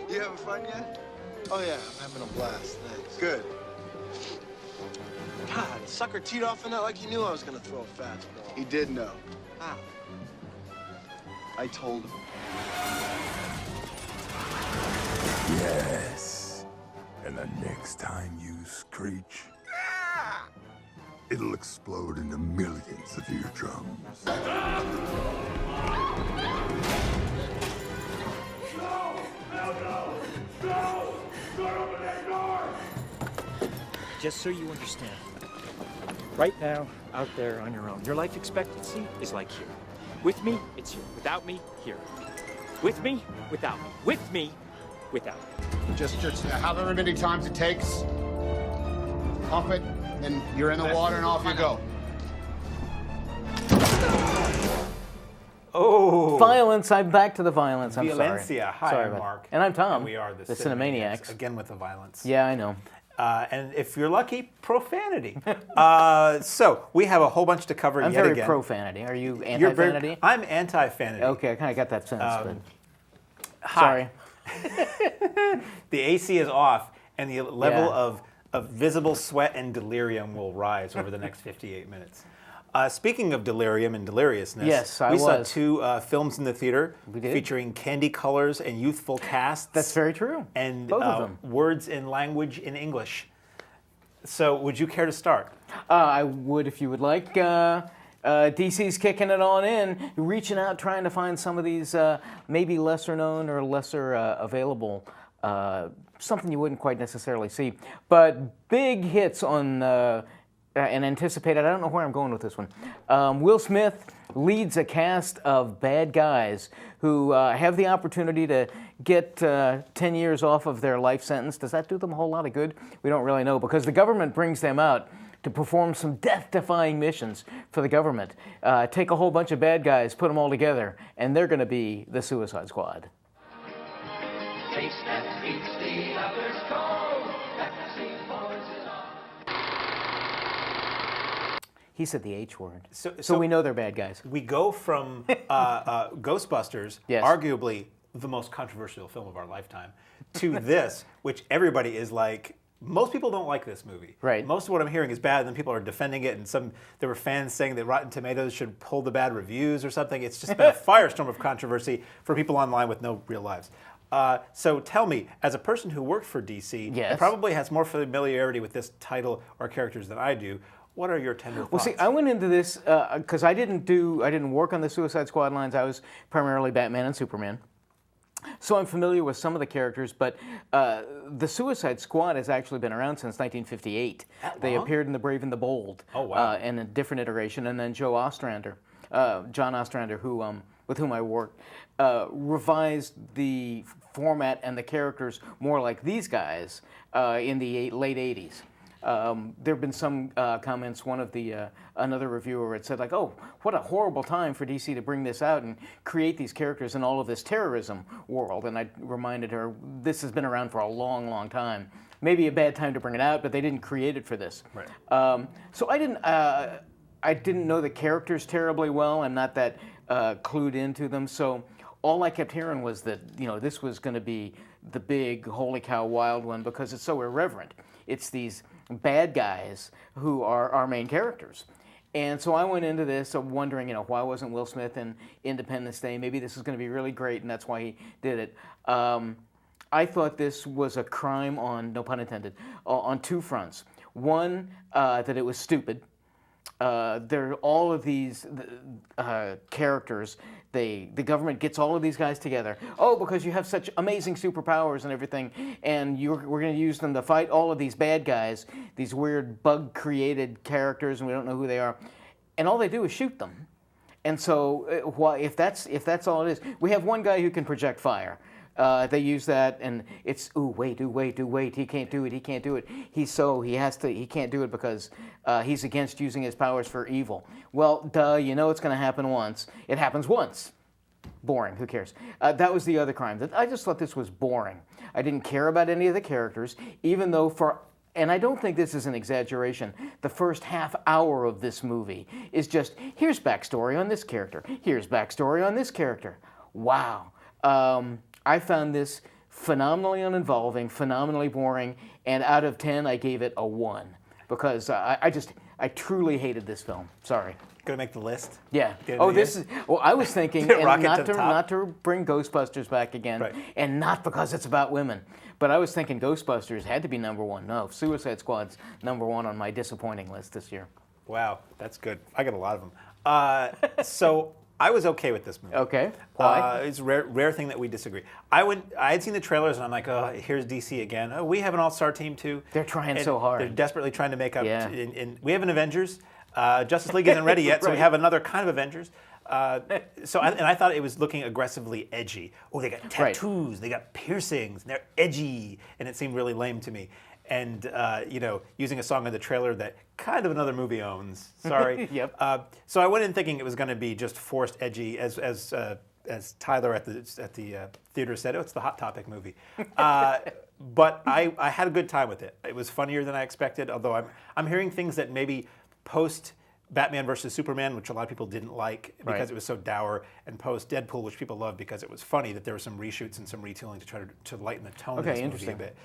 You having fun yet? Oh, yeah, I'm having a blast. Thanks. Good. God, sucker teed off in that like he knew I was gonna throw a fastball. He did know. How? I told him. Yes. And the next time you screech, it'll explode into millions of eardrums. Just so you understand, right now, out there on your own, your life expectancy is like here. With me, it's here. Without me, here. With me, without me. With me, without me. Just however many times it takes, pump it, and you're in the water and off you go. Oh. Violence. I'm back to the violence. I'm Violencia. sorry. Hi, sorry I'm about Mark. And I'm Tom. And we are the Cinemaniacs. Again with the violence. Yeah, I know. And if you're lucky, profanity. So we have a whole bunch to cover I'm yet very again. pro-fanity. Are you You're anti-fanity? I'm anti-fanity. Okay, I kind of got that sense, but Hi. sorry. The AC is off, and the level of visible sweat and delirium will rise over the next 58 minutes. Speaking of delirium and deliriousness, Yes, I we saw was. 2 films in the theater We did. featuring candy colors and youthful casts. That's very true. And Both of them. words and language in English. So, would you care to start? I would if you would like. DC's kicking it on in, reaching out, trying to find some of these maybe lesser known or lesser available, something you wouldn't quite necessarily see. But big hits on and anticipated. I don't know where I'm going with this one. Will Smith leads a cast of bad guys who have the opportunity to get 10 years off of their life sentence. Does that do them a whole lot of good? We don't really know, because the government brings them out to perform some death-defying missions for the government. Take a whole bunch of bad guys, put them all together, and they're going to be the Suicide Squad. Taste that beats the others cold. Pepsi poison on. He said the H word. So we know they're bad guys. We go from Ghostbusters, Yes. arguably the most controversial film of our lifetime, to this, which everybody is like, most people don't like this movie. Right. Most of what I'm hearing is bad, and then people are defending it, and there were fans saying that Rotten Tomatoes should pull the bad reviews or something. It's just been a firestorm of controversy for people online with no real lives. So tell me, as a person who worked for DC, Yes. and probably has more familiarity with this title or characters than I do, what are your tender thoughts? Well, see, I went into this because I didn't work on the Suicide Squad lines. I was primarily Batman and Superman. So I'm familiar with some of the characters, but the Suicide Squad has actually been around since 1958. They appeared in The Brave and the Bold. Oh, wow. In a different iteration, and then John Ostrander, who with whom I worked, revised the format and the characters more like these guys in the late 80s. There have been some comments. One of another reviewer had said, like, "Oh, what a horrible time for DC to bring this out and create these characters in all of this terrorism world." And I reminded her, this has been around for a long, long time. Maybe a bad time to bring it out, but they didn't create it for this. Right. So I didn't know the characters terribly well. I'm not that clued into them. So all I kept hearing was that this was going to be the big holy cow wild one because it's so irreverent. It's these bad guys who are our main characters. And so I went into this wondering, why wasn't Will Smith in Independence Day? Maybe this is going to be really great, and that's why he did it. I thought this was a crime on, no pun intended, on 2 fronts. One, that it was stupid. There are all of these characters. The government gets all of these guys together. Oh, because you have such amazing superpowers and everything, and we're going to use them to fight all of these bad guys, these weird bug-created characters, and we don't know who they are. And all they do is shoot them. And so, if that's all it is, we have one guy who can project fire. They use that, and it's wait, he can't do it, he can't do it. He can't do it because he's against using his powers for evil. Well, duh, it's going to happen once. It happens once. Boring, who cares? That was the other crime. I just thought this was boring. I didn't care about any of the characters, even though and I don't think this is an exaggeration, the first half hour of this movie is just, here's backstory on this character, here's backstory on this character. Wow. I found this phenomenally uninvolving, phenomenally boring, and out of 10, I gave it a 1 because I truly hated this film. Sorry. Gonna make the list. Yeah. Get Oh, it this in? is. Well, I was thinking, Get and rocket not to the to top. not to bring Ghostbusters back again, Right. and not because it's about women, but I was thinking Ghostbusters had to be #1. No, Suicide Squad's #1 on my disappointing list this year. Wow, that's good. I got a lot of them. So I was okay with this movie. Okay. Why? It's a rare thing that we disagree. I had seen the trailers and I'm like, oh, here's DC again. Oh, we have an all-star team too. They're trying And so hard. They're desperately trying to make up. Yeah. And we have an Avengers. Justice League isn't ready yet, so we Right. have another kind of Avengers. I thought it was looking aggressively edgy. Oh, they got tattoos, they got piercings, and they're edgy, and it seemed really lame to me. And using a song in the trailer that kind of another movie owns. Sorry. Yep. So I went in thinking it was going to be just forced edgy, as Tyler at the theater said. Oh, it's the Hot Topic movie. But I had a good time with it. It was funnier than I expected. Although I'm hearing things that maybe post Batman versus Superman, which a lot of people didn't like because Right. it was so dour, and post Deadpool, which people loved because it was funny, that there were some reshoots and some retooling to try to lighten the tone of Okay, this movie a interesting. bit.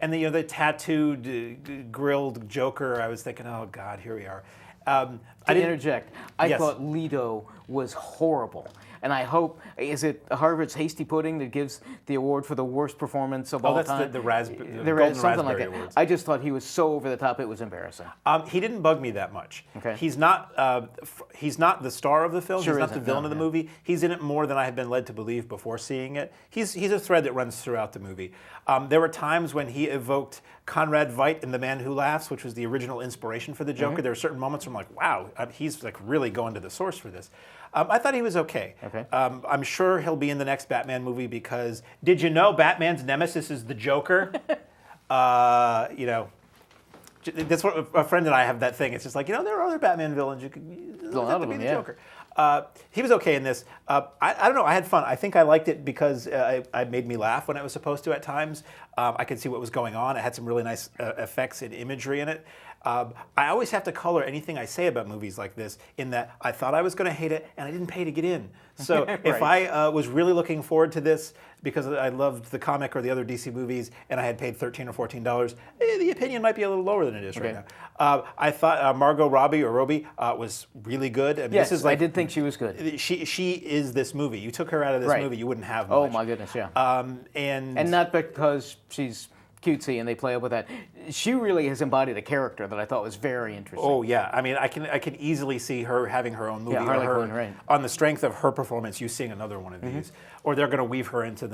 And the tattooed, grilled Joker, I was thinking, oh God, here we are. I To didn't interject, I Yes. thought Leto was horrible. And I hope, is it Harvard's Hasty Pudding that gives the award for the worst performance of all that's time? the Golden something like Raspberry that. Awards. I just thought he was so over the top, it was embarrassing. He didn't bug me that much. Okay. He's not the star of the film. Sure he's not the isn't, villain no, of the yeah. movie. He's in it more than I had been led to believe before seeing it. He's a thread that runs throughout the movie. There were times when he evoked Conrad Veidt in The Man Who Laughs, which was the original inspiration for the Joker. Mm-hmm. There were certain moments where I'm like, wow, he's like really going to the source for this. I thought he was okay. Okay. I'm sure he'll be in the next Batman movie because did you know Batman's nemesis is the Joker? That's what a friend and I have that thing. It's just like, there are other Batman villains. You could A lot have of to be them, the yeah. Joker. He was okay in this. I don't know. I had fun. I think I liked it because it made me laugh when it was supposed to at times. I could see what was going on. It had some really nice effects and imagery in it. I always have to color anything I say about movies like this in that I thought I was going to hate it and I didn't pay to get in. So if I was really looking forward to this because I loved the comic or the other DC movies and I had paid $13 or $14, the opinion might be a little lower than it is right now. I thought Margot Robbie was really good. I mean, Yes, this is like, I did think she was good. She is this movie. You took her out of this Right. movie, you wouldn't have much. Oh my goodness, yeah. And not because she's cutesy and they play up with that. She really has embodied a character that I thought was very interesting. Oh yeah, I mean, I can easily see her having her own movie. Yeah, or Harley her, Quinn, right. On the strength of her performance, you seeing another one of Mm-hmm. these, or they're going to weave her into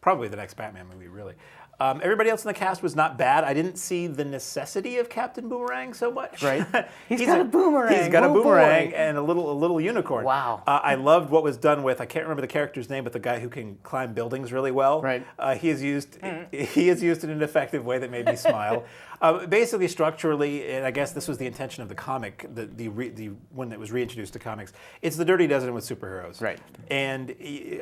probably the next Batman movie, really. Everybody else in the cast was not bad. I didn't see the necessity of Captain Boomerang so much. Right. He's got a boomerang. He's got a Oh, boomerang boy. and a little unicorn. Wow. I loved what was done with. I can't remember the character's name, but the guy who can climb buildings really well. Right. He is used in an effective way that made me smile. Basically, structurally, and I guess this was the intention of the comic, the when it was reintroduced to comics. It's the Dirty Dozen with superheroes. Right. And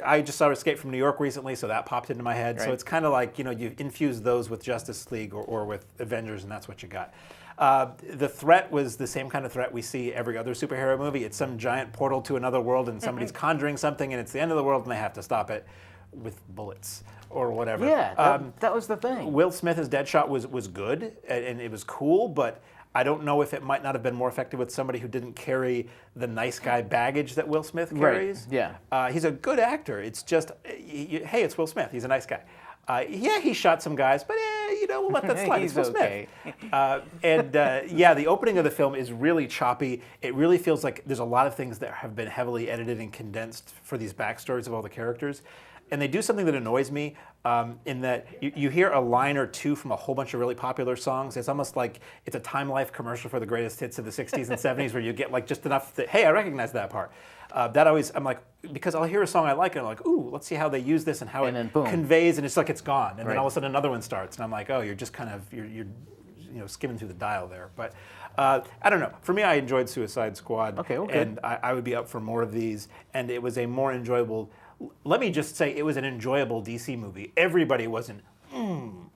I just saw Escape from New York recently, so that popped into my head. So Right. it's kind of like you infuse those with Justice League or with Avengers, and that's what you got. The threat was the same kind of threat we see every other superhero movie. It's some giant portal to another world, and somebody's conjuring something, and it's the end of the world, and they have to stop it with bullets or whatever. Yeah, that was the thing. Will Smith as Deadshot was good, and it was cool, but I don't know if it might not have been more effective with somebody who didn't carry the nice guy baggage that Will Smith carries. Yeah. He's a good actor. It's just, hey, it's Will Smith. He's a nice guy. Yeah, he shot some guys, but we'll let that slide. It's He's Will okay. Smith. The opening of the film is really choppy. It really feels like there's a lot of things that have been heavily edited and condensed for these backstories of all the characters. And they do something that annoys me in that you hear a line or two from a whole bunch of really popular songs. It's almost like it's a Time Life commercial for the greatest hits of the 60s and 70s where you get like just enough that, hey, I recognize that part. I'm like, because I'll hear a song I like and I'm like, ooh, let's see how they use this and how And then it boom. conveys, and it's like it's gone. And then Right. all of a sudden another one starts and I'm like, oh, you're just kind of, you're skimming through the dial there. But I don't know. For me, I enjoyed Suicide Squad. Okay, well, good. And I would be up for more of these. And it was a more enjoyable, let me just say, it was an enjoyable DC movie. Everybody wasn't,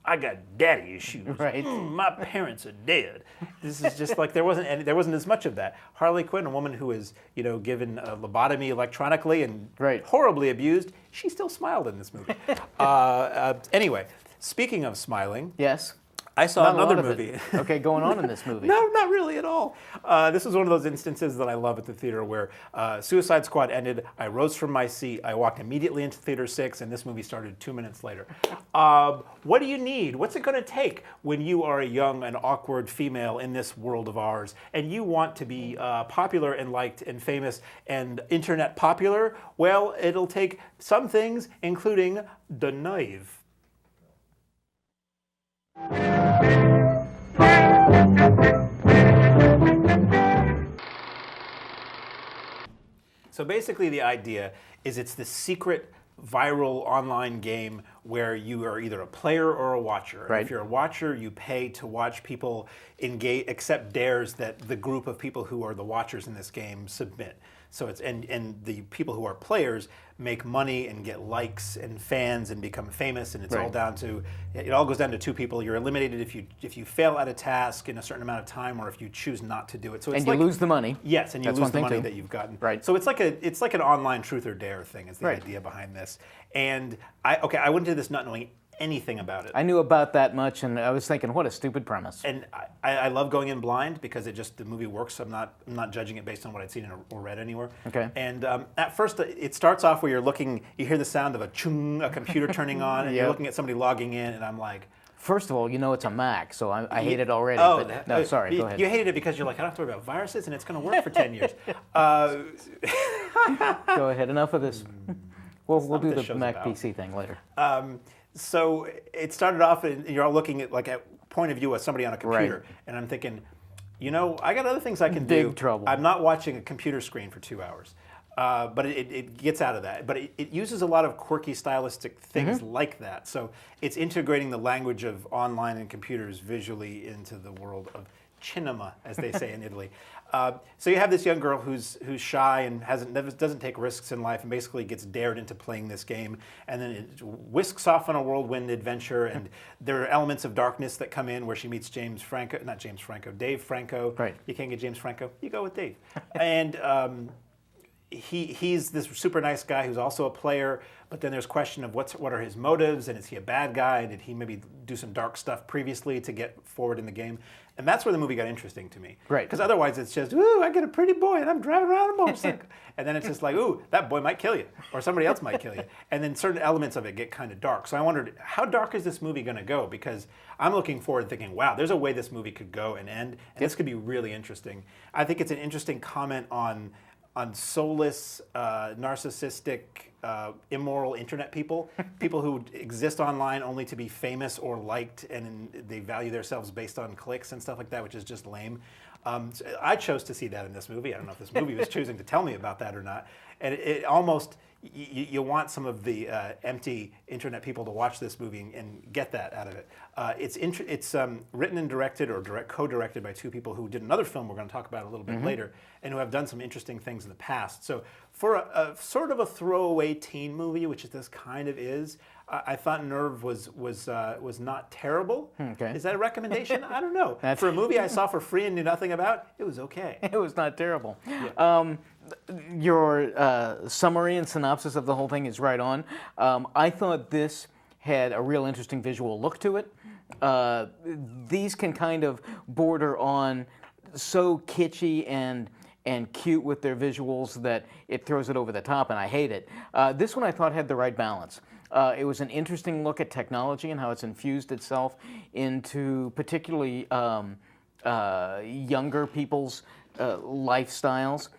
I got daddy issues. Right. My parents are dead. This is just like there wasn't as much of that. Harley Quinn, a woman who is given a lobotomy electronically and horribly abused, she still smiled in this movie. Anyway, speaking of smiling, yes. I saw another movie. Okay, going on in this movie. No, not really at all. This was one of those instances that I love at the theater where Suicide Squad ended. I rose from my seat. I walked immediately into Theater 6, and this movie started 2 minutes later. What do you need? What's it going to take when you are a young and awkward female in this world of ours, and you want to be popular and liked and famous and internet popular? Well, it'll take some things, including the knife. So basically the idea is it's the secret viral online game where you are either a player or a watcher. Right. And if you're a watcher, you pay to watch people engage, accept dares that the group of people who are the watchers in this game submit. So it's and the people who are players make money and get likes and fans and become famous, and it's all down to it all goes down to two people. You're eliminated if you fail at a task in a certain amount of time, or if you choose not to do it. So it's you lose the money. Yes, and you That's lose the one thing money too. that you've gotten. Right. So it's like an online truth or dare thing. Is the idea behind this. And I went into this not knowing anything about it. I knew about that much, and I was thinking, what a stupid premise. And I love going in blind because the movie works. I'm not judging it based on what I'd seen or read anywhere. Okay. And at first, it starts off where you're looking. You hear the sound of a chung, a computer turning on, and you're looking at somebody logging in, and I'm like. First of all, it's a Mac, so I hate it already. Oh, but, no, sorry, go ahead. You hated it because you're like, I don't have to worry about viruses, and it's going to work for 10 years. Go ahead, enough of this. We'll do the Mac about. PC thing later. So it started off, and you're all looking at point of view of somebody on a computer, and I'm thinking, I got other things I can do. Big trouble. I'm not watching a computer screen for 2 hours. But it gets out of that. But it uses a lot of quirky stylistic things like that. So it's integrating the language of online and computers visually into the world of cinema, as they say in Italy. So you have this young girl who's shy and doesn't take risks in life, and basically gets dared into playing this game, and then it whisks off on a whirlwind adventure. And there are elements of darkness that come in where she meets Dave Franco. Right. You can't get James Franco. You go with Dave. And he's this super nice guy who's also a player, but then there's question of what are his motives, and is he a bad guy? Did he maybe do some dark stuff previously to get forward in the game? And that's where the movie got interesting to me. Right. Because otherwise it's just, ooh, I get a pretty boy and I'm driving around on a motorcycle. And then it's just like, ooh, that boy might kill you, or somebody else might kill you. And then certain elements of it get kind of dark. So I wondered, how dark is this movie going to go? Because I'm looking forward thinking, wow, there's a way this movie could go and end, and this could be really interesting. I think it's an interesting comment on soulless, narcissistic, immoral internet people who exist online only to be famous or liked, and they value themselves based on clicks and stuff like that, which is just lame. So I chose to see that in this movie. I don't know if this movie was choosing to tell me about that or not. And it almost, you want some of the empty internet people to watch this movie and get that out of it. It's written and directed, or co-directed by two people who did another film we're going to talk about a little bit later, and who have done some interesting things in the past. So for a sort of a throwaway teen movie, which this kind of is, I thought Nerve was not terrible. Okay. Is that a recommendation? I don't know. For a movie I saw for free and knew nothing about, it was okay. It was not terrible. Yeah. Your summary and synopsis of the whole thing is right on. I thought this had a real interesting visual look to it. These can kind of border on so kitschy and cute with their visuals that it throws it over the top, and I hate it. This one I thought had the right balance. It was an interesting look at technology and how it's infused itself into particularly younger people's lifestyles.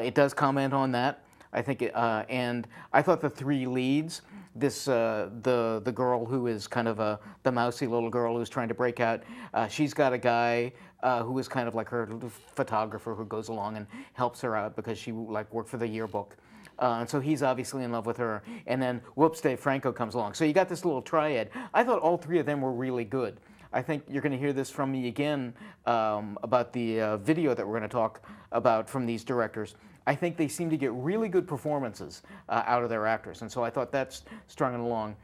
It does comment on that, I think, and I thought the three leads, the girl who is kind of the mousy little girl who's trying to break out, she's got a guy who is kind of like her photographer who goes along and helps her out because she worked for the yearbook. And so he's obviously in love with her. And then, whoops, Dave Franco comes along. So you got this little triad. I thought all three of them were really good. I think you're going to hear this from me again about the video that we're going to talk about from these directors. I think they seem to get really good performances out of their actors, and so I thought that's strung it along.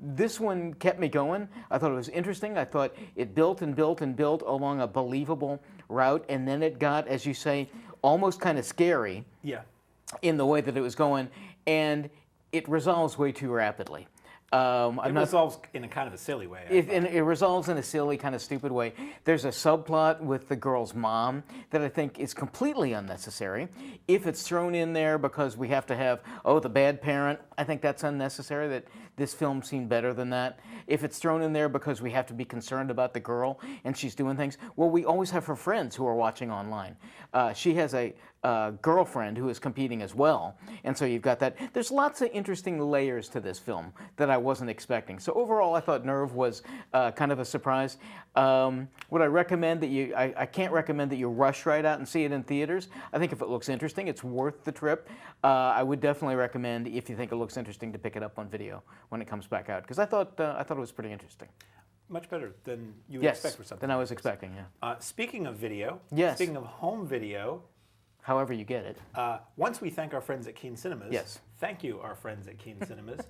This one kept me going. I thought it was interesting. I thought it built and built and built along a believable route, and then it got, as you say, almost kind of scary. Yeah. In the way that it was going, and it resolves way too rapidly. It resolves in a kind of a silly way. And it resolves in a silly, kind of stupid way. There's a subplot with the girl's mom that I think is completely unnecessary. If it's thrown in there because we have to have, the bad parent, I think that's unnecessary, that this film seemed better than that. If it's thrown in there because we have to be concerned about the girl and she's doing things, well, we always have her friends who are watching online. She has a girlfriend who is competing as well, and so you've got that. There's lots of interesting layers to this film that I wasn't expecting. So overall, I thought Nerve was kind of a surprise. Would I recommend that you? I can't recommend that you rush right out and see it in theaters. I think if it looks interesting, it's worth the trip. I would definitely recommend, if you think it looks interesting, to pick it up on video when it comes back out, because I thought it was pretty interesting. Much better than you would expect for something. Than I like was this. expecting. Yeah. Speaking of video, Yes. Speaking of home video, however you get it. once we thank our friends at KEANU Cinemas, Yes. Thank you, our friends at KEANU Cinemas,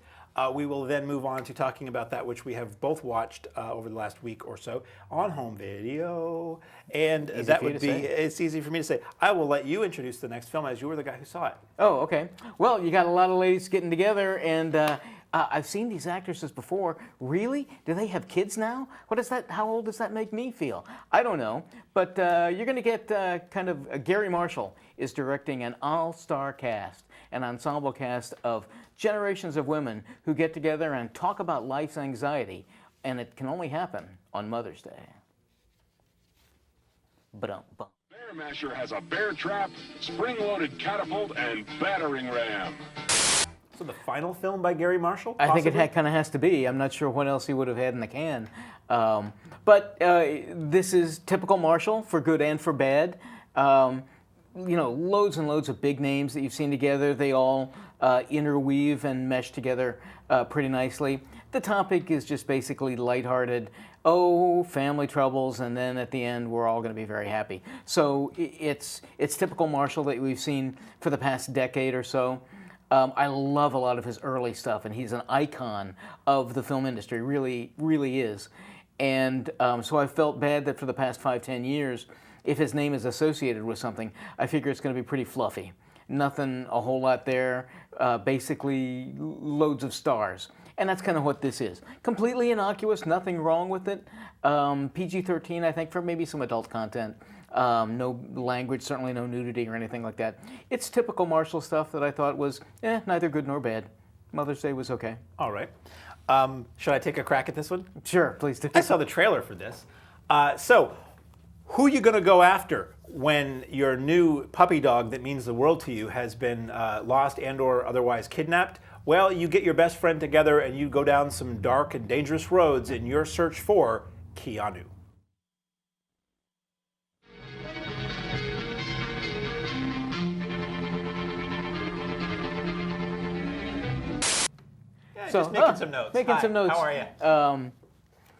we will then move on to talking about that which we have both watched over the last week or so on home video, and Easy that for you would to be, say. it's easy for me to say. I will let you introduce the next film, as you were the guy who saw it. Oh, okay. Well, you got a lot of ladies getting together, and I've seen these actresses before. Really? Do they have kids now? What is that? How old does that make me feel? I don't know. But you're going to get Gary Marshall is directing an all-star cast, an ensemble cast of generations of women who get together and talk about life's anxiety, and it can only happen on Mother's Day. Bear Masher has a bear trap, spring-loaded catapult, and battering ram. So the final film by Gary Marshall? I think possibly? it kind of has to be. I'm not sure what else he would have had in the can. But this is typical Marshall, for good and for bad. Loads and loads of big names that you've seen together. They all interweave and mesh together pretty nicely. The topic is just basically lighthearted. Family troubles, and then at the end we're all going to be very happy. So it's typical Marshall that we've seen for the past decade or so. I love a lot of his early stuff, and he's an icon of the film industry, really, really is. And so I felt bad that for the past 5-10 years, if his name is associated with something, I figure it's going to be pretty fluffy. Nothing a whole lot there, basically loads of stars. And that's kind of what this is. Completely innocuous, nothing wrong with it. PG-13, I think, for maybe some adult content. No language, certainly no nudity or anything like that. It's typical Marshall stuff that I thought was neither good nor bad. Mother's Day was okay. All right. Should I take a crack at this one? Sure, please do. I saw the trailer for this. So, who are you going to go after when your new puppy dog that means the world to you has been lost and or otherwise kidnapped? Well, you get your best friend together and you go down some dark and dangerous roads in your search for KEANU. Just making some notes. Making Hi, some notes. How are you?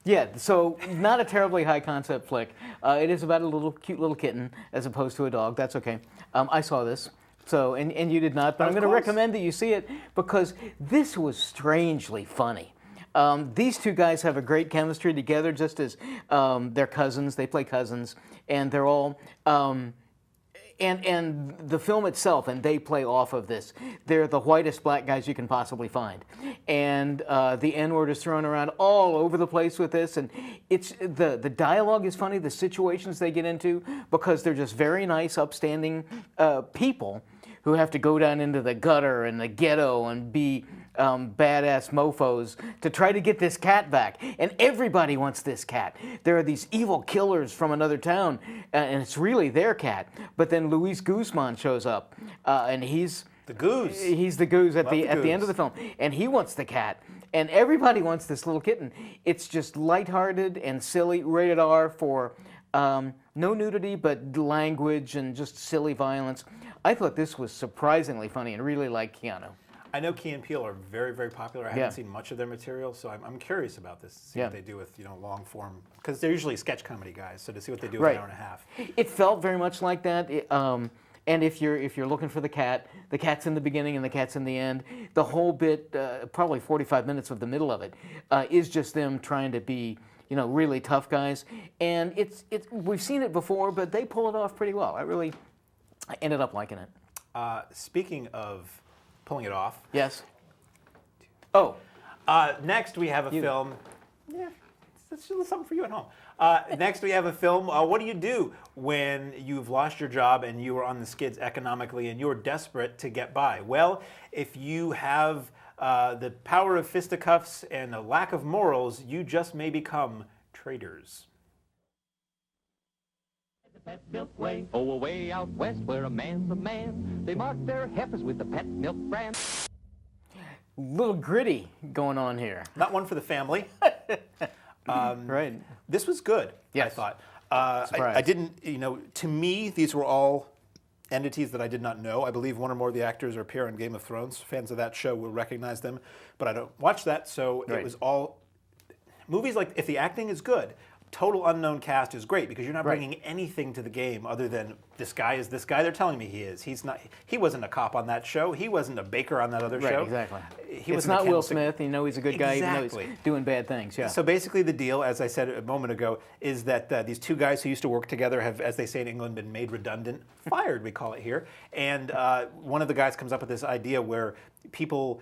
Yeah, so not a terribly high concept flick. It is about a cute little kitten as opposed to a dog. That's okay. I saw this. So, and you did not, but I'm going to recommend that you see it because this was strangely funny. These two guys have a great chemistry together, just as they're cousins. They play cousins, and they're all. And the film itself, and they play off of this. They're the whitest black guys you can possibly find, and the N-word is thrown around all over the place with this. And it's the dialogue is funny, the situations they get into, because they're just very nice, upstanding people who have to go down into the gutter and the ghetto and be badass mofos to try to get this cat back. And everybody wants this cat. There are these evil killers from another town, and it's really their cat. But then Luis Guzman shows up, and he's the goose. He's the goose at the goose. end of the film, and he wants the cat. And everybody wants this little kitten. It's just lighthearted and silly, rated R for no nudity, but language and just silly violence. I thought this was surprisingly funny and really liked KEANU. I know Key and Peele are very, very popular. I Yeah. haven't seen much of their material, so I'm curious about this. See Yeah. what they do with long form, because they're usually sketch comedy guys. So to see what they do with Right. an hour and a half. It felt very much like that. And if you're looking for the cat's in the beginning and the cat's in the end. The whole bit, probably 45 minutes of the middle of it, is just them trying to be, really tough guys. And we've seen it before, but they pull it off pretty well. I ended up liking it. Speaking of pulling it off, Yes. Oh, next we have a film. Yeah, it's just something for you at home. Next we have a film. What do you do when you've lost your job and you are on the skids economically and you're desperate to get by? Well, if you have the power of fisticuffs and a lack of morals, you just may become traitors. Pet milk way, oh, away out west where a man's a man. They mark their heifers with the pet milk brand. little gritty going on here. Not one for the family. Right. This was good, Yes. I thought. I didn't, to me, these were all entities that I did not know. I believe one or more of the actors appear on Game of Thrones. Fans of that show will recognize them, but I don't watch that, so Right. it was all movies like, if the acting is good, total unknown cast is great because you're not Right. bringing anything to the game other than this guy is this guy they're telling me he is. He's not. He wasn't a cop on that show. He wasn't a baker on that other Right, show. exactly. He It's wasn't a not Will candlestick- Smith. You know he's a good guy, even though Exactly. he's doing bad things. Yeah. So basically, the deal, as I said a moment ago, is that these two guys who used to work together have, as they say in England, been made redundant, fired, we call it here. And one of the guys comes up with this idea where people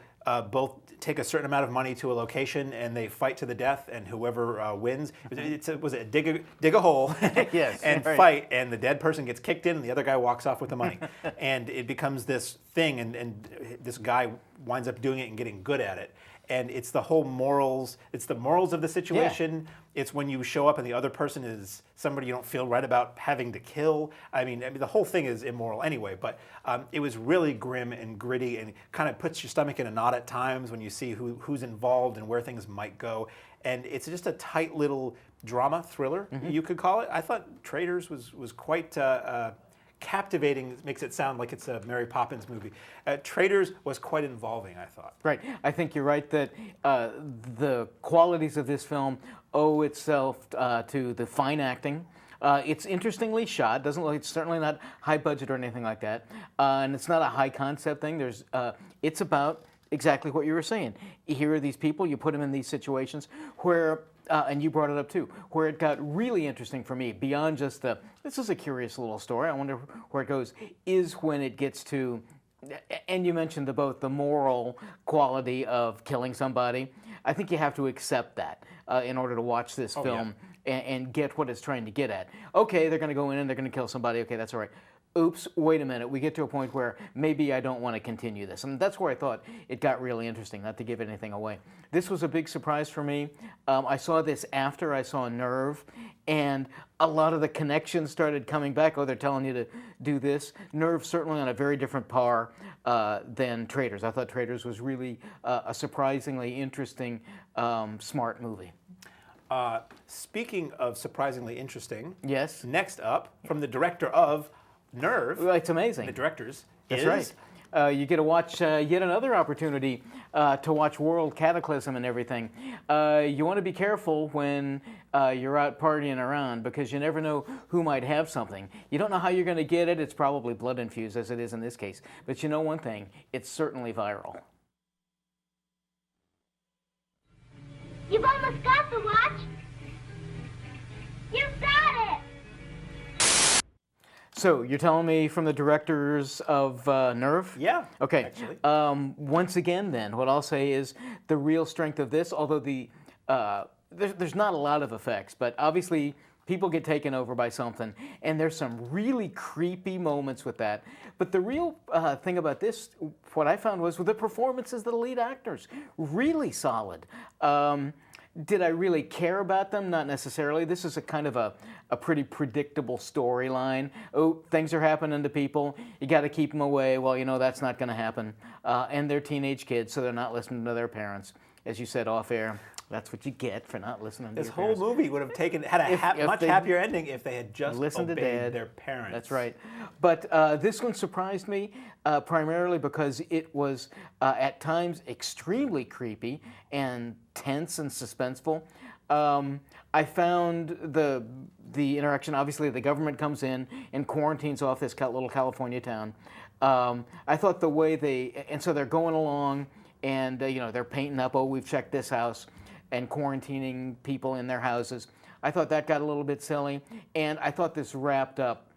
both take a certain amount of money to a location and they fight to the death, and whoever wins, was it dig a hole Yes, and right. fight, and the dead person gets kicked in, and the other guy walks off with the money, and it becomes this thing, and this guy winds up doing it and getting good at it. And it's the whole morals. It's the morals of the situation. It's when you show up and the other person is somebody you don't feel right about having to kill. I mean the whole thing is immoral anyway. But it was really grim and gritty, and kind of puts your stomach in a knot at times when you see who's involved and where things might go. And it's just a tight little drama thriller, you could call it. I thought Traitors was quite captivating. Makes it sound like it's a Mary Poppins movie. Traitors was quite involving, I thought. Right. I think you're right that the qualities of this film owe itself to the fine acting. It's interestingly shot. Doesn't look. It's certainly not high budget or anything like that, and it's not a high concept thing. It's about exactly what you were saying. Here are these people. You put them in these situations where. And you brought it up too, where it got really interesting for me, beyond just this is a curious little story, I wonder where it goes, is when it gets to, and you mentioned both the moral quality of killing somebody. I think you have to accept that in order to watch this film and get what it's trying to get at. Okay, they're going to go in and they're going to kill somebody. Okay, that's all right. Oops, wait a minute, we get to a point where maybe I don't want to continue this. And that's where I thought it got really interesting, not to give anything away. This was a big surprise for me. I saw this after I saw Nerve, and a lot of the connections started coming back. Oh, they're telling you to do this. Nerve certainly on a very different par than Traitors. I thought Traitors was really a surprisingly interesting, smart movie. Speaking of surprisingly interesting, Yes. next up, from the director of Nerve, Well, it's amazing. the directors, That's is right. You get to watch yet another opportunity to watch World Cataclysm and everything. You want to be careful when you're out partying around because you never know who might have something. You don't know how you're going to get it. It's probably blood infused, as it is in this case. But you know one thing, it's certainly viral. You've almost got the watch. You've got it. So you're telling me from the directors of Nerve? Yeah, Okay. actually. Once again, then, what I'll say is the real strength of this, although there's not a lot of effects, but obviously people get taken over by something, and there's some really creepy moments with that. But the real thing about this, what I found was with the performances of the lead actors, really solid. Did I really care about them? Not necessarily. This is a kind of a pretty predictable storyline. Oh, things are happening to people. You got to keep them away. Well, you know that's not going to happen. And they're teenage kids, so they're not listening to their parents, as you said off air. That's what you get for not listening to This your whole parents. movie would have had a If much they happier ending if they had just listened to obeyed Dad. their parents. That's right. But this one surprised me primarily because it was at times extremely creepy and tense and suspenseful. I found the interaction, obviously the government comes in and quarantines off this little California town. I thought the way and so they're going along and they're painting up, oh, we've checked this house, and quarantining people in their houses. I thought that got a little bit silly, and I thought this wrapped up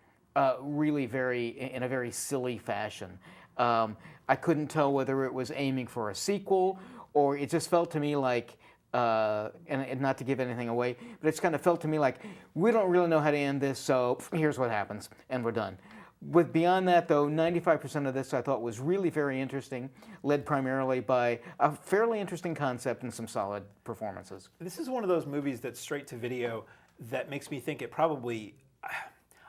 really in a very silly fashion. I couldn't tell whether it was aiming for a sequel, or it just felt to me like, and not to give anything away, but it's kind of felt to me like, we don't really know how to end this, so here's what happens, and we're done. Beyond that, though, 95% of this I thought was really very interesting, led primarily by a fairly interesting concept and some solid performances. This is one of those movies that's straight to video that makes me think it probably...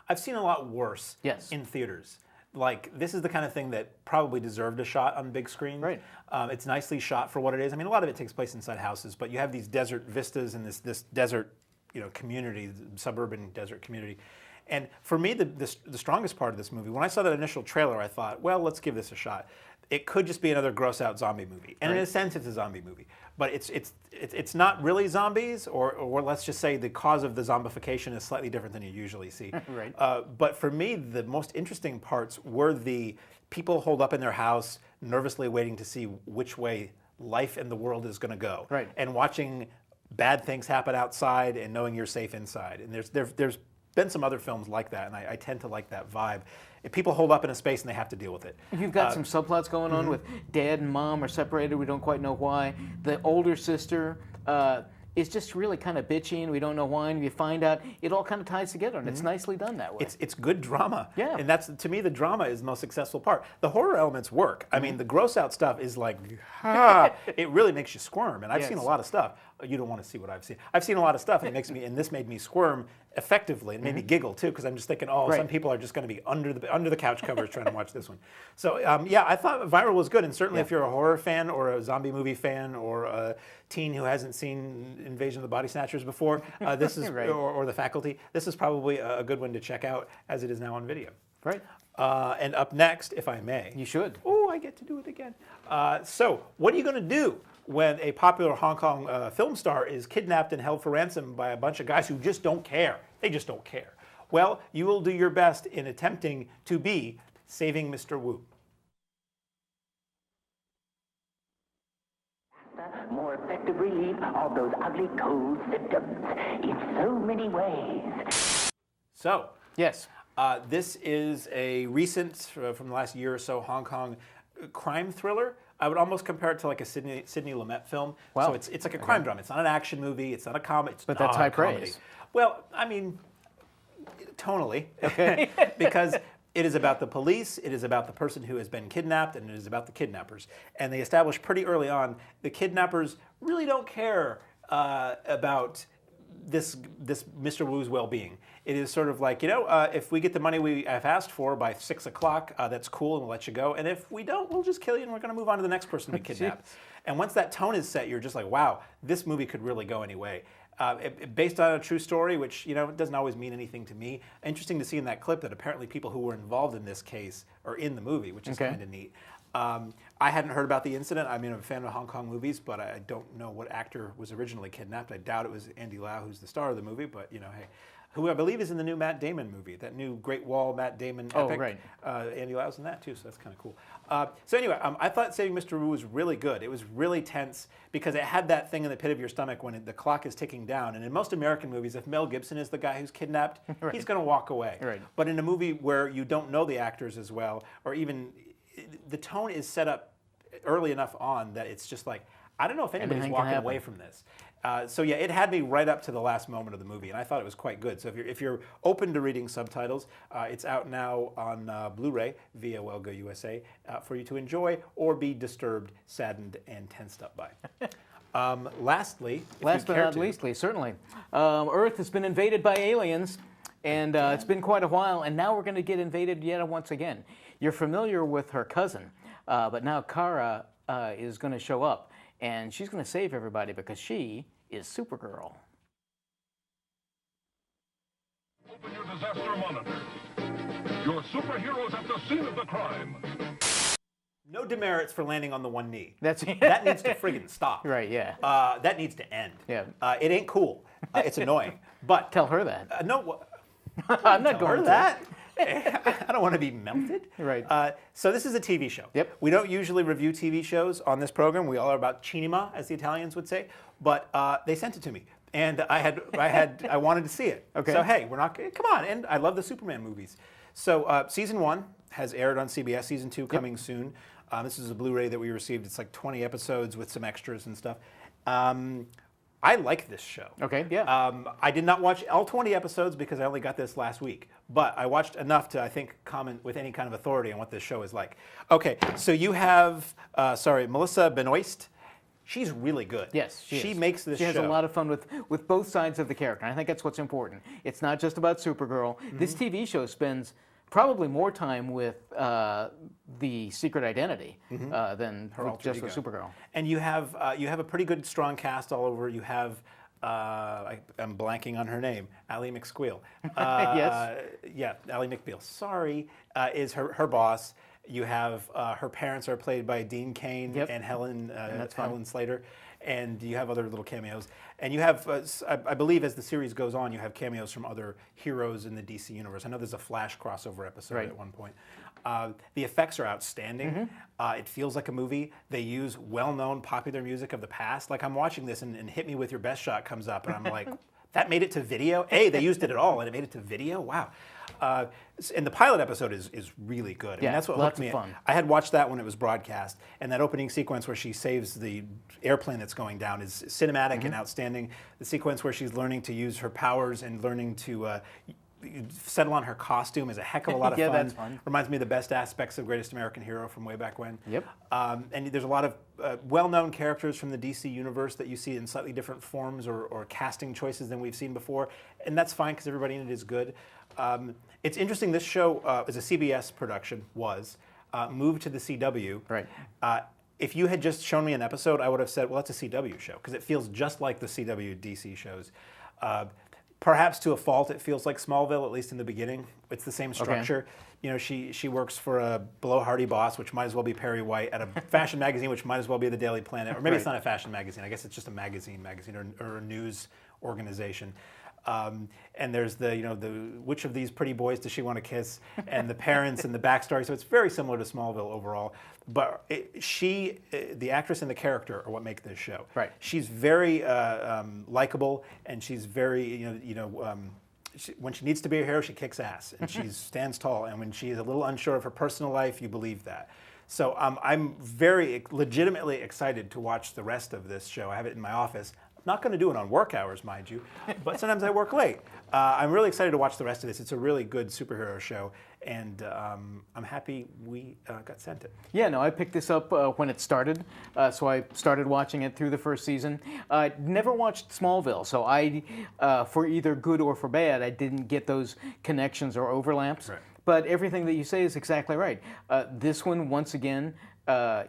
I've seen a lot worse in theaters. Like, this is the kind of thing that probably deserved a shot on big screen. Right. It's nicely shot for what it is. I mean, a lot of it takes place inside houses, but you have these desert vistas and this desert, community, suburban desert community. And for me, the strongest part of this movie, when I saw that initial trailer, I thought, well, let's give this a shot. It could just be another gross-out zombie movie, and in a sense, it's a zombie movie. But it's not really zombies, or let's just say the cause of the zombification is slightly different than you usually see. Right. But for me, the most interesting parts were the people holed up in their house, nervously waiting to see which way life in the world is going to go, right, and watching bad things happen outside and knowing you're safe inside. And there's been some other films like that, and I tend to like that vibe. If people hold up in a space and they have to deal with it. You've got some subplots going on with Dad and Mom are separated. We don't quite know why. The older sister is just really kind of bitchy, and we don't know why. And you find out it all kind of ties together, and it's nicely done that way. It's good drama. Yeah. And that's, to me, the drama is the most successful part. The horror elements work. I mean, the gross out stuff is like, it really makes you squirm. And I've seen a lot of stuff. You don't want to see what I've seen. I've seen a lot of stuff, and this made me squirm effectively. It made me giggle too, because I'm just thinking, some people are just going to be under the couch covers trying to watch this one. So yeah, I thought Viral was good, and certainly if you're a horror fan or a zombie movie fan or a teen who hasn't seen Invasion of the Body Snatchers before, this is or The Faculty, this is probably a good one to check out as it is now on video. Right. And up next, if I may, you should. Oh, I get to do it again. So, what are you going to do when a popular Hong Kong film star is kidnapped and held for ransom by a bunch of guys who just don't care? They just don't care. Well, you will do your best in attempting to be saving Mr. Wu. More effective relief of those ugly cold symptoms in so many ways. So, yes, this is a recent, from the last year or so, Hong Kong crime thriller. I would almost compare it to like a Sidney Lumet film. Wow. So it's like a crime drama. It's not an action movie. It's not a comedy. But that's high praise. Well, I mean, tonally, because it is about the police, it is about the person who has been kidnapped, and it is about the kidnappers. And they establish pretty early on the kidnappers really don't care about this Mr. Wu's well-being. It is sort of like, if we get the money we have asked for by 6 o'clock, that's cool, and we'll let you go. And if we don't, we'll just kill you, and we're going to move on to the next person we kidnapped. And once that tone is set, you're just like, wow, this movie could really go any way. Based on a true story, which it doesn't always mean anything to me. Interesting to see in that clip that apparently people who were involved in this case are in the movie, which is kind of neat. I hadn't heard about the incident. I mean, I'm a fan of Hong Kong movies, but I don't know what actor was originally kidnapped. I doubt it was Andy Lau, who's the star of the movie, but hey, who I believe is in the new Matt Damon movie, that new Great Wall Matt Damon epic. Oh, right. Andy Lau's in that too, so that's kind of cool. So anyway, I thought Saving Mr. Wu was really good. It was really tense because it had that thing in the pit of your stomach when the clock is ticking down. And in most American movies, if Mel Gibson is the guy who's kidnapped, he's going to walk away. Right. But in a movie where you don't know the actors as well, or even the tone is set up early enough on that it's just like, I don't know if anybody's walking away from this. So yeah, it had me right up to the last moment of the movie, and I thought it was quite good. So if you're open to reading subtitles, it's out now on Blu-ray via Welgo USA for you to enjoy or be disturbed, saddened, and tensed up by. Lastly, last but not leastly, certainly, Earth has been invaded by aliens, and it's been quite a while, and now we're going to get invaded yet once again. You're familiar with her cousin, but now Kara is going to show up. and she's going to save everybody because she is Supergirl. Open your disaster monitor. Your superheroes at the scene of the crime. No demerits for landing on the one knee. That needs to friggin' stop. Right, yeah. That needs to end. Yeah. It ain't cool. It's annoying. But tell her that. No, I'm not going to that. I don't want to be melted. Right. So this is a TV show. Yep. We don't usually review TV shows on this program. We all are about cinema, as the Italians would say. But they sent it to me, and I wanted to see it. Okay. So hey, come on, and I love the Superman movies. So season 1 has aired on CBS. Season 2 coming soon. This is a Blu-ray that we received. It's like 20 episodes with some extras and stuff. I like this show. Okay, yeah. I did not watch all 20 episodes because I only got this last week. But I watched enough to, I think, comment with any kind of authority on what this show is like. Okay, so you have, Melissa Benoist. She's really good. Yes, she is. Makes this show. She has a lot of fun with both sides of the character. And I think that's what's important. It's not just about Supergirl. This TV show spends probably more time with the secret identity than just with Supergirl. And you have a pretty good, strong cast all over. You have, I'm blanking on her name, Ally McSqueal. Yes. Yeah, Ally McBeal. Sorry, is her boss. You have her parents are played by Dean Cain and Helen Slater. And you have other little cameos. And you have, I believe as the series goes on, you have cameos from other heroes in the DC universe. I know there's a Flash crossover episode at one point. The effects are outstanding. It feels like a movie. They use well-known popular music of the past. Like I'm watching this and Hit Me With Your Best Shot comes up and I'm like, that made it to video? They used it at all and it made it to video? Wow. And the pilot episode is really good. I mean, that's what hooked me. Fun. I had watched that when it was broadcast, and that opening sequence where she saves the airplane that's going down is cinematic and outstanding. The sequence where she's learning to use her powers and learning to settle on her costume is a heck of a lot of fun. That's fun. Reminds me of the best aspects of Greatest American Hero from way back when. Yep. And there's a lot of well-known characters from the DC universe that you see in slightly different forms or casting choices than we've seen before, and that's fine because everybody in it is good. It's interesting. This show is a CBS production. Moved to the CW. Right. If you had just shown me an episode, I would have said, well, that's a CW show because it feels just like the CW DC shows. Perhaps to a fault, it feels like Smallville, at least in the beginning. It's the same structure. Okay. You know, she works for a blowhardy boss, which might as well be Perry White, at a fashion magazine, which might as well be the Daily Planet, or maybe it's not a fashion magazine. I guess it's just a magazine or a news organization. And there's the which of these pretty boys does she want to kiss, and the parents and the backstory. So it's very similar to Smallville overall. But the actress and the character are what make this show. Right. She's very likable, and she's very when she needs to be a hero, she kicks ass, and she stands tall. And when she's a little unsure of her personal life, you believe that. So I'm very legitimately excited to watch the rest of this show. I have it in my office. Not going to do it on work hours, mind you, but sometimes I work late. I'm really excited to watch the rest of this. It's a really good superhero show, and I'm happy we got sent it. Yeah, no, I picked this up when it started, so I started watching it through the first season. Never watched Smallville, so I, for either good or for bad, I didn't get those connections or overlaps. Right. But everything that you say is exactly right. This one, once again,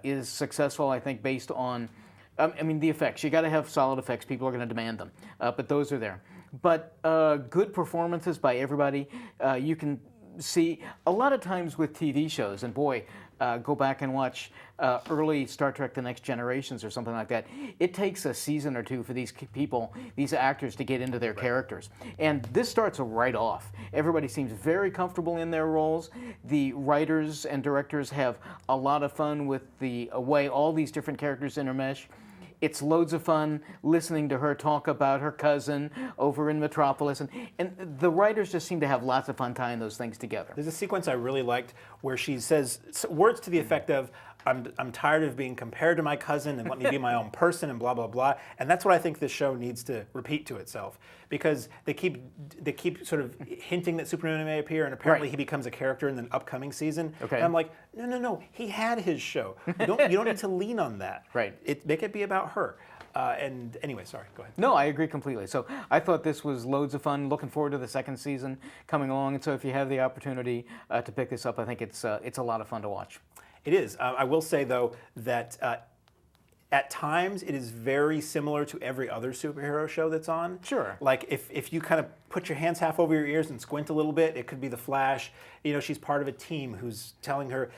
is successful, I think, based on the effects. You got to have solid effects. People are going to demand them, but those are there. But good performances by everybody. You can see a lot of times with TV shows, and boy, go back and watch early Star Trek: The Next Generations or something like that. It takes a season or two for these people, these actors, to get into their characters. And this starts right off. Everybody seems very comfortable in their roles. The writers and directors have a lot of fun with the way all these different characters intermesh. It's loads of fun listening to her talk about her cousin over in Metropolis. And the writers just seem to have lots of fun tying those things together. There's a sequence I really liked where she says words to the effect of, I'm tired of being compared to my cousin and let me be my own person and blah, blah, blah. And that's what I think this show needs to repeat to itself, because they keep sort of hinting that Superman may appear, and apparently he becomes a character in the upcoming season. Okay. And I'm like, no, he had his show. You don't need to lean on that. Right. Make it be about her. And anyway, sorry, go ahead. No, I agree completely. So I thought this was loads of fun. Looking forward to the second season coming along. And so if you have the opportunity to pick this up, I think it's a lot of fun to watch. It is. I will say, though, that at times it is very similar to every other superhero show that's on. Sure. Like if you kind of put your hands half over your ears and squint a little bit, it could be the Flash. You know, she's part of a team who's telling her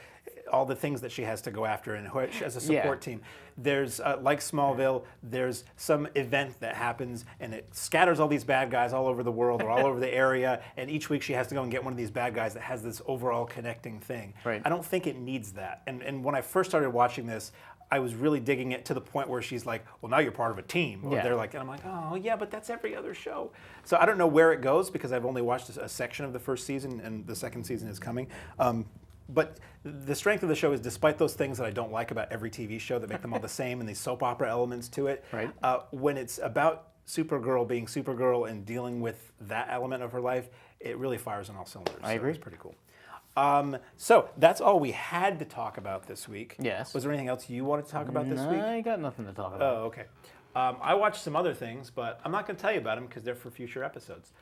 all the things that she has to go after and as a support team. There's, like Smallville, there's some event that happens and it scatters all these bad guys all over the world or all over the area, and each week she has to go and get one of these bad guys that has this overall connecting thing. Right. I don't think it needs that. And when I first started watching this, I was really digging it to the point where she's like, well, now you're part of a team. Or they're like, and I'm like, oh, yeah, but that's every other show. So I don't know where it goes because I've only watched a section of the first season and the second season is coming. But the strength of the show is, despite those things that I don't like about every TV show that make them all the same and these soap opera elements to it, right. When it's about Supergirl being Supergirl and dealing with that element of her life, it really fires on all cylinders. I agree. It's pretty cool. So that's all we had to talk about this week. Yes. Was there anything else you wanted to talk about this week? I got nothing to talk about. Oh, okay. I watched some other things, but I'm not going to tell you about them because they're for future episodes.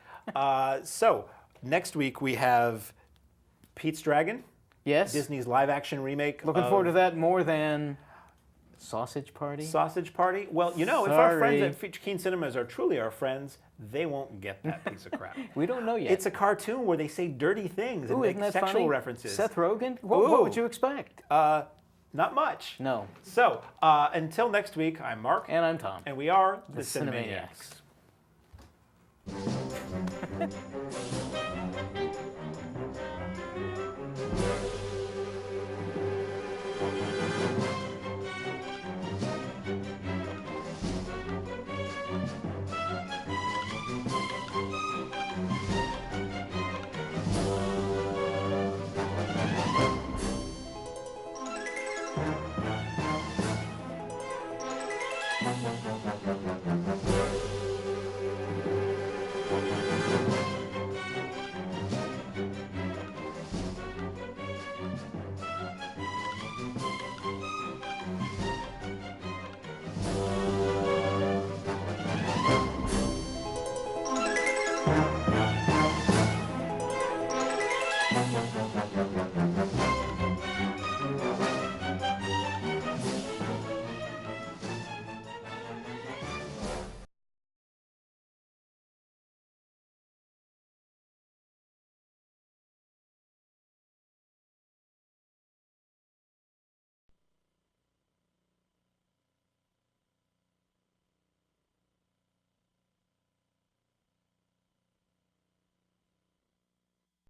So next week we have Pete's Dragon. Yes. Disney's live-action remake. Looking forward to that more than Sausage Party. Sausage Party. Well, you know, if our friends at Keen Cinemas are truly our friends, they won't get that piece of crap. We don't know yet. It's a cartoon where they say dirty things and make sexual funny? references. Seth Rogen? What would you expect? Not much. No. So, until next week, I'm Mark. And I'm Tom. And we are the Cinemaniacs.